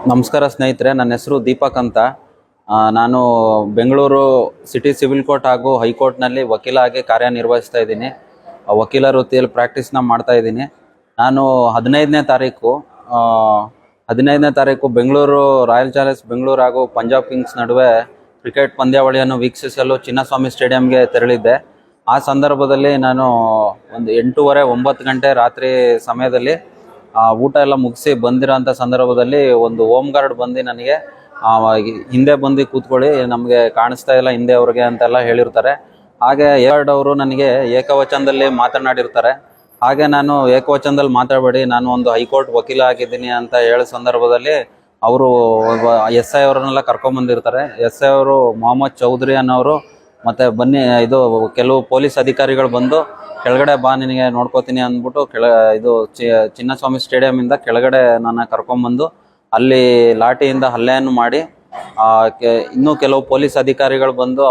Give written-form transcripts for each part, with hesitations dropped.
ನಮಸ್ಕಾರ ಸ್ನೇಹಿತರೆ, ನನ್ನ ಹೆಸರು ದೀಪಕ್ ಅಂತ. ನಾನು ಬೆಂಗಳೂರು ಸಿಟಿ ಸಿವಿಲ್ ಕೋರ್ಟ್ ಹಾಗೂ ಹೈಕೋರ್ಟ್ನಲ್ಲಿ ವಕೀಲಾಗಿ ಕಾರ್ಯನಿರ್ವಹಿಸ್ತಾ ಇದ್ದೀನಿ. ವಕೀಲ ವೃತ್ತಿಯಲ್ಲಿ ಪ್ರಾಕ್ಟೀಸ್ನ ಮಾಡ್ತಾ ಇದ್ದೀನಿ. ನಾನು 15ನೇ ತಾರೀಕು ಬೆಂಗಳೂರು ರಾಯಲ್ ಚಾಲೆಂಜರ್ಸ್ ಬೆಂಗಳೂರು ಹಾಗೂ ಪಂಜಾಬ್ ಕಿಂಗ್ಸ್ ನಡುವೆ ಕ್ರಿಕೆಟ್ ಪಂದ್ಯಾವಳಿಯನ್ನು ವೀಕ್ಷಿಸಲು ಚಿನ್ನಸ್ವಾಮಿ ಸ್ಟೇಡಿಯಂಗೆ ತೆರಳಿದ್ದೆ. ಆ ಸಂದರ್ಭದಲ್ಲಿ ನಾನು ಒಂದು 8:30 9 ಗಂಟೆ ರಾತ್ರಿ ಸಮಯದಲ್ಲಿ ಊಟ ಎಲ್ಲ ಮುಗಿಸಿ ಬಂದಿರೋಂಥ ಸಂದರ್ಭದಲ್ಲಿ ಒಂದು ಹೋಮ್ ಗಾರ್ಡ್ ಬಂದು ನನಗೆ ಹಿಂದೆ ಬಂದು ಕೂತ್ಕೊಳ್ಳಿ, ನಮಗೆ ಕಾಣಿಸ್ತಾ ಇಲ್ಲ ಹಿಂದೆ ಅವ್ರಿಗೆ ಅಂತೆಲ್ಲ ಹೇಳಿರ್ತಾರೆ. ಹಾಗೆ ಅವರು ನನಗೆ ಏಕವಚನದಲ್ಲಿ ಮಾತನಾಡಿರ್ತಾರೆ. ಹಾಗೆ ನಾನು ಏಕವಚನದಲ್ಲಿ ಮಾತಾಡಬೇಡಿ, ನಾನು ಒಂದು ಹೈಕೋರ್ಟ್ ವಕೀಲ ಆಗಿದ್ದೀನಿ ಅಂತ ಹೇಳೋ ಸಂದರ್ಭದಲ್ಲಿ ಅವರು SI ಅವರನ್ನೆಲ್ಲ ಕರ್ಕೊಂಬಂದಿರ್ತಾರೆ. SI ಅವರು ಮೊಹಮ್ಮದ್ ಚೌಧರಿ ಅನ್ನೋರು, ಮತ್ತು ಬನ್ನಿ ಇದು ಕೆಲವು ಪೊಲೀಸ್ ಅಧಿಕಾರಿಗಳು ಬಂದು ಕೆಳಗಡೆ ಬಾ ನಿನಗೆ ನೋಡ್ಕೋತೀನಿ ಅಂದ್ಬಿಟ್ಟು ಚಿನ್ನಸ್ವಾಮಿ ಸ್ಟೇಡಿಯಮಿಂದ ಕೆಳಗಡೆ ನನ್ನ ಕರ್ಕೊಂಬಂದು ಅಲ್ಲಿ ಲಾಠಿಯಿಂದ ಹಲ್ಲೆಯನ್ನು ಮಾಡಿ, ಇನ್ನೂ ಕೆಲವು ಪೊಲೀಸ್ ಅಧಿಕಾರಿಗಳು ಬಂದು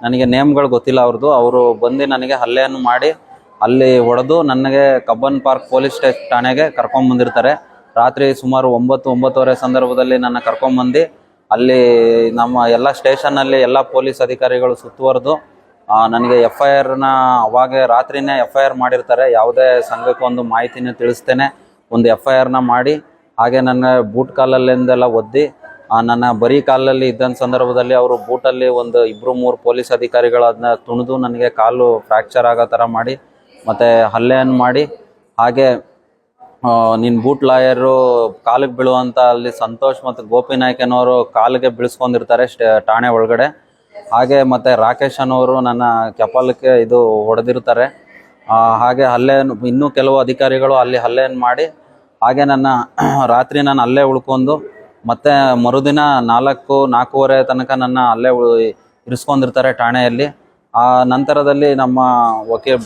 ನನಗೆ ನೇಮ್ಗಳು ಗೊತ್ತಿಲ್ಲ ಅವ್ರದ್ದು, ಅವರು ಬಂದು ನನಗೆ ಹಲ್ಲೆಯನ್ನು ಮಾಡಿ ಅಲ್ಲಿ ಹೊಡೆದು ನನಗೆ ಕಬ್ಬನ್ ಪಾರ್ಕ್ ಪೊಲೀಸ್ ಠಾಣೆಗೆ ಕರ್ಕೊಂಬಂದಿರ್ತಾರೆ. ರಾತ್ರಿ ಸುಮಾರು 9-9:30 ಸಂದರ್ಭದಲ್ಲಿ ನನ್ನ ಕರ್ಕೊಂಬಂದು ಅಲ್ಲಿ ನಮ್ಮ ಎಲ್ಲ ಸ್ಟೇಷನ್ನಲ್ಲಿ ಎಲ್ಲ ಪೊಲೀಸ್ ಅಧಿಕಾರಿಗಳು ಸುತ್ತುವರೆದು ನನಗೆ FIRನ ಅವಾಗೆ ರಾತ್ರಿನೇ FIR ಮಾಡಿರ್ತಾರೆ. ಯಾವುದೇ ಸಂಘಕ್ಕೆ ಒಂದು ಮಾಹಿತಿನ ತಿಳಿಸ್ತೇನೆ ಒಂದು FIRನ ಮಾಡಿ, ಹಾಗೆ ನನ್ನ ಬೂಟ್ ಕಾಲಲ್ಲಿಂದೆಲ್ಲ ಒದ್ದಿ ನನ್ನ ಬರೀ ಕಾಲಲ್ಲಿ ಇದ್ದಂಥ ಸಂದರ್ಭದಲ್ಲಿ ಅವರು ಬೂಟಲ್ಲಿ ಒಂದು 2-3 ಪೊಲೀಸ್ ಅಧಿಕಾರಿಗಳು ಅದನ್ನ ತುಣಿದು ನನಗೆ ಕಾಲು ಫ್ರ್ಯಾಕ್ಚರ್ ಆಗೋ ಥರ ಮಾಡಿ ಮತ್ತು ಹಲ್ಲೆಯನ್ನು ಮಾಡಿ, ಹಾಗೆ ನಿನ್ನ ಬೂಟ್ ಲಾಯರು ಕಾಲಿಗೆ ಬೀಳುವಂಥ ಅಲ್ಲಿ ಸಂತೋಷ್ ಮತ್ತು ಗೋಪಿನಾಯ್ಕನವರು ಕಾಲಿಗೆ ಬೀಳಿಸ್ಕೊಂಡಿರ್ತಾರೆ ಠಾಣೆ ಒಳಗಡೆ. ಹಾಗೆ ಮತ್ತು ರಾಕೇಶ್ ಅನ್ನೋರು ನನ್ನ ಕಪಾಲಕ್ಕೆ ಹೊಡೆದಿರ್ತಾರೆ. ಹಾಗೆ ಇನ್ನೂ ಕೆಲವು ಅಧಿಕಾರಿಗಳು ಅಲ್ಲಿ ಹಲ್ಲೆಯನ್ನು ಮಾಡಿ, ಹಾಗೆ ರಾತ್ರಿ ನಾನು ಅಲ್ಲೇ ಉಳ್ಕೊಂಡು ಮತ್ತು ಮರುದಿನ 4-4:30 ತನಕ ನನ್ನ ಅಲ್ಲೇ ಇರಿಸ್ಕೊಂಡಿರ್ತಾರೆ ಠಾಣೆಯಲ್ಲಿ. ಆ ನಂತರದಲ್ಲಿ ನಮ್ಮ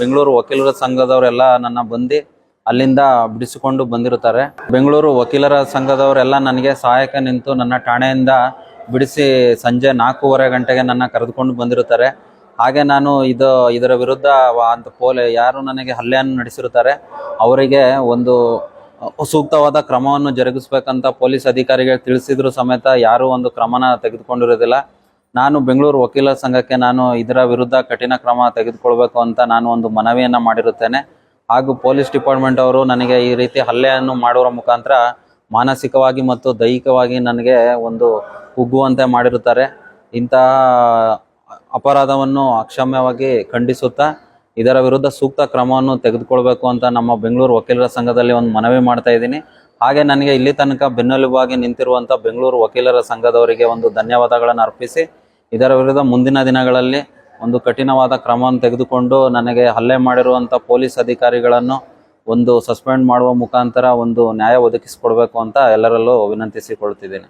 ಬೆಂಗಳೂರು ವಕೀಲರ ಸಂಘದವರೆಲ್ಲ ನನ್ನ ಬಂದು ಅಲ್ಲಿಂದ ಬಿಡಿಸಿಕೊಂಡು ಬಂದಿರ್ತಾರೆ. ಬೆಂಗಳೂರು ವಕೀಲರ ಸಂಘದವರೆಲ್ಲ ನನಗೆ ಸಹಾಯಕ ನಿಂತು ನನ್ನ ಠಾಣೆಯಿಂದ ಬಿಡಿಸಿ ಸಂಜೆ 4:15 ಗಂಟೆಗೆ ನನ್ನ ಕರೆದುಕೊಂಡು ಬಂದಿರುತ್ತಾರೆ. ಹಾಗೆ ನಾನು ಇದರ ವಿರುದ್ಧ ಯಾರು ನನಗೆ ಹಲ್ಲೆಯನ್ನು ನಡೆಸಿರುತ್ತಾರೆ ಅವರಿಗೆ ಒಂದು ಸೂಕ್ತವಾದ ಕ್ರಮವನ್ನು ಜರುಗಿಸ್ಬೇಕಂತ ಪೊಲೀಸ್ ಅಧಿಕಾರಿಗೆ ತಿಳಿಸಿದ್ರು ಸಮೇತ ಯಾರೂ ಒಂದು ಕ್ರಮನ ತೆಗೆದುಕೊಂಡಿರೋದಿಲ್ಲ. ನಾನು ಬೆಂಗಳೂರು ವಕೀಲರ ಸಂಘಕ್ಕೆ ಇದರ ವಿರುದ್ಧ ಕಠಿಣ ಕ್ರಮ ತೆಗೆದುಕೊಳ್ಬೇಕು ಅಂತ ನಾನು ಒಂದು ಮನವಿಯನ್ನು ಮಾಡಿರುತ್ತೇನೆ. ಹಾಗೂ ಪೊಲೀಸ್ ಡಿಪಾರ್ಟ್ಮೆಂಟ್ ಅವರು ನನಗೆ ಈ ರೀತಿ ಹಲ್ಲೆಯನ್ನು ಮಾಡುವ ಮುಖಾಂತರ ಮಾನಸಿಕವಾಗಿ ಮತ್ತು ದೈಹಿಕವಾಗಿ ನನಗೆ ಒಂದು ಕುಗ್ಗುವಂತೆ ಮಾಡಿರುತ್ತಾರೆ. ಇಂತಹ ಅಪರಾಧವನ್ನು ಅಕ್ಷಮ್ಯವಾಗಿ ಖಂಡಿಸುತ್ತಾ ಇದರ ವಿರುದ್ಧ ಸೂಕ್ತ ಕ್ರಮವನ್ನು ತೆಗೆದುಕೊಳ್ಬೇಕು ಅಂತ ನಮ್ಮ ಬೆಂಗಳೂರು ವಕೀಲರ ಸಂಘದಲ್ಲಿ ಒಂದು ಮನವಿ ಮಾಡ್ತಾ ಇದ್ದೀನಿ. ಹಾಗೆ ನನಗೆ ಇಲ್ಲಿ ತನಕ ಬೆನ್ನೆಲುಬಾಗಿ ನಿಂತಿರುವಂಥ ಬೆಂಗಳೂರು ವಕೀಲರ ಸಂಘದವರಿಗೆ ಒಂದು ಧನ್ಯವಾದಗಳನ್ನು ಅರ್ಪಿಸಿ, ಇದರ ವಿರುದ್ಧ ಮುಂದಿನ ದಿನಗಳಲ್ಲಿ ಒಂದು ಕಠಿಣವಾದ ಕ್ರಮವನ್ನು ತೆಗೆದುಕೊಂಡು ನನಗೆ ಹಲ್ಲೆ ಮಾಡಿರುವಂಥ ಪೊಲೀಸ್ ಅಧಿಕಾರಿಗಳನ್ನು ಒಂದು ಸಸ್ಪೆಂಡ್ ಮಾಡುವ ಮುಖಾಂತರ ಒಂದು ನ್ಯಾಯ ಒದಗಿಸಿಕೊಡ್ಬೇಕು ಅಂತ ಎಲ್ಲರಲ್ಲೂ ವಿನಂತಿಸಿಕೊಳ್ತಿದ್ದೇನೆ.